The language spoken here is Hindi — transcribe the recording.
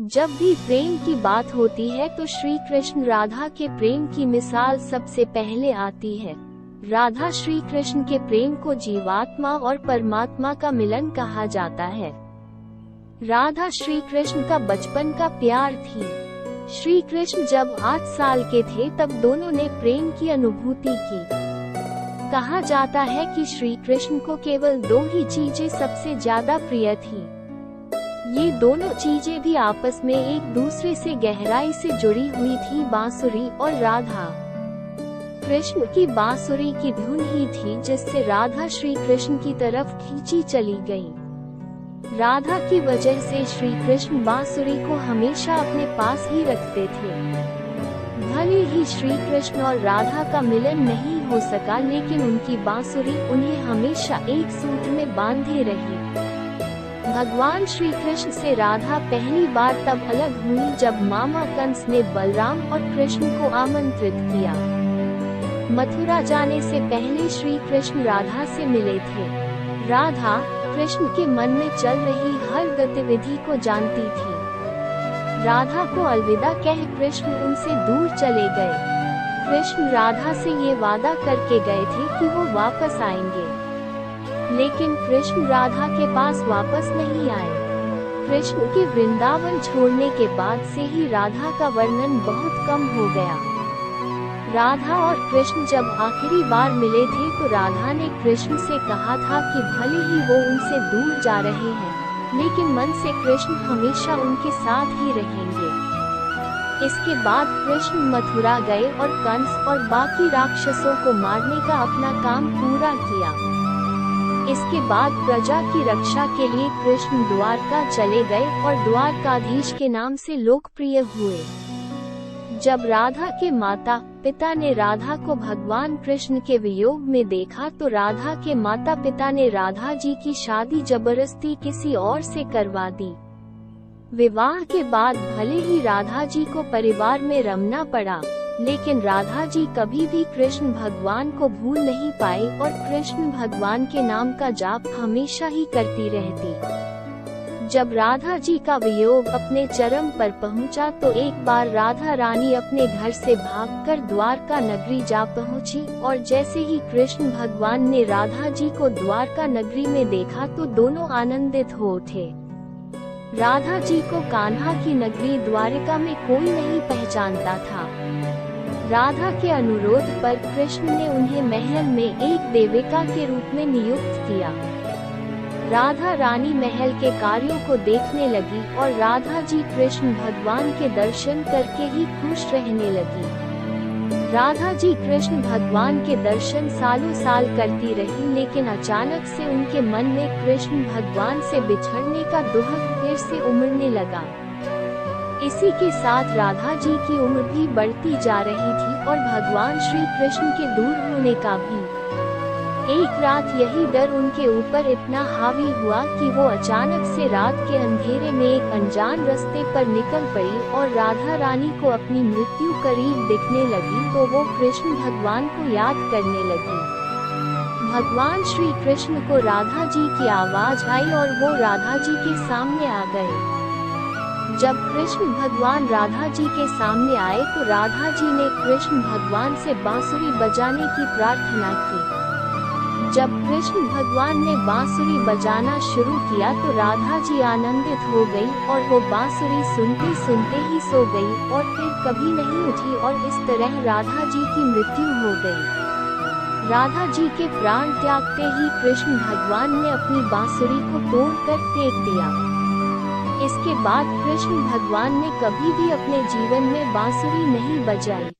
जब भी प्रेम की बात होती है तो श्री कृष्ण राधा के प्रेम की मिसाल सबसे पहले आती है। राधा श्री कृष्ण के प्रेम को जीवात्मा और परमात्मा का मिलन कहा जाता है। राधा श्री कृष्ण का बचपन का प्यार थी। श्री कृष्ण जब 8 साल के थे तब दोनों ने प्रेम की अनुभूति की। कहा जाता है कि श्री कृष्ण को केवल 2 ही चीजें सबसे ज्यादा प्रिय थी। ये दोनों चीजें भी आपस में एक दूसरे से गहराई से जुड़ी हुई थी, बांसुरी और राधा। कृष्ण की बांसुरी की धुन ही थी जिससे राधा श्री कृष्ण की तरफ खींची चली गई। राधा की वजह से श्री कृष्ण बांसुरी को हमेशा अपने पास ही रखते थे। भले ही श्री कृष्ण और राधा का मिलन नहीं हो सका, लेकिन उनकी बांसुरी उन्हें हमेशा एक सूत्र में बांधे रही। भगवान श्री कृष्ण से राधा पहली बार तब अलग हुई जब मामा कंस ने बलराम और कृष्ण को आमंत्रित किया। मथुरा जाने से पहले श्री कृष्ण राधा से मिले थे। राधा कृष्ण के मन में चल रही हर गतिविधि को जानती थी। राधा को अलविदा कह कृष्ण उनसे दूर चले गए। कृष्ण राधा से ये वादा करके गए थे कि वो वापस आएंगे, लेकिन कृष्ण राधा के पास वापस नहीं आए। कृष्ण के वृंदावन छोड़ने के बाद से ही राधा का वर्णन बहुत कम हो गया। राधा और कृष्ण जब आखिरी बार मिले थे तो राधा ने कृष्ण से कहा था कि भले ही वो उनसे दूर जा रहे हैं, लेकिन मन से कृष्ण हमेशा उनके साथ ही रहेंगे। इसके बाद कृष्ण मथुरा गए और कंस और बाकी राक्षसों को मारने का अपना काम पूरा किया। इसके बाद प्रजा की रक्षा के लिए कृष्ण द्वारका चले गए और द्वारकाधीश के नाम से लोकप्रिय हुए। जब राधा के माता पिता ने राधा को भगवान कृष्ण के वियोग में देखा तो राधा के माता पिता ने राधा जी की शादी जबरदस्ती किसी और से करवा दी। विवाह के बाद भले ही राधा जी को परिवार में रमना पड़ा, लेकिन राधा जी कभी भी कृष्ण भगवान को भूल नहीं पाई और कृष्ण भगवान के नाम का जाप हमेशा ही करती रहती। जब राधा जी का वियोग अपने चरम पर पहुंचा तो एक बार राधा रानी अपने घर से भागकर द्वारका नगरी जा पहुंची और जैसे ही कृष्ण भगवान ने राधा जी को द्वारका नगरी में देखा तो दोनों आनंदित हो उठे। राधा जी को कान्हा की नगरी द्वारका में कोई नहीं पहचानता था। राधा के अनुरोध पर कृष्ण ने उन्हें महल में एक देविका के रूप में नियुक्त किया। राधा रानी महल के कार्यों को देखने लगी और राधा जी कृष्ण भगवान के दर्शन करके ही खुश रहने लगी। राधा जी कृष्ण भगवान के दर्शन सालों साल करती रही, लेकिन अचानक से उनके मन में कृष्ण भगवान से बिछड़ने का दुहक फिर से उमड़ने लगा। इसी के साथ राधा जी की उम्र भी बढ़ती जा रही थी और भगवान श्री कृष्ण के दूर होने का भी। एक रात यही डर उनके ऊपर इतना हावी हुआ कि वो अचानक से रात के अंधेरे में एक अनजान रास्ते पर निकल पड़ी और राधा रानी को अपनी मृत्यु करीब दिखने लगी तो वो कृष्ण भगवान को याद करने लगी। भगवान श्री कृष्ण को राधा जी की आवाज आई और वो राधा जी के सामने आ गए। जब कृष्ण भगवान राधा जी के सामने आए तो राधा जी ने कृष्ण भगवान से बांसुरी बजाने की प्रार्थना की। जब कृष्ण भगवान ने बांसुरी बजाना शुरू किया तो राधा जी आनंदित हो गई और वो बांसुरी सुनते सुनते ही सो गई और फिर कभी नहीं उठी और इस तरह राधा जी की मृत्यु हो गई। राधा जी के प्राण त्यागते ही कृष्ण भगवान ने अपनी बांसुरी को तोड़कर फेंक दिया। इसके बाद कृष्ण भगवान ने कभी भी अपने जीवन में बांसुरी नहीं बजाई।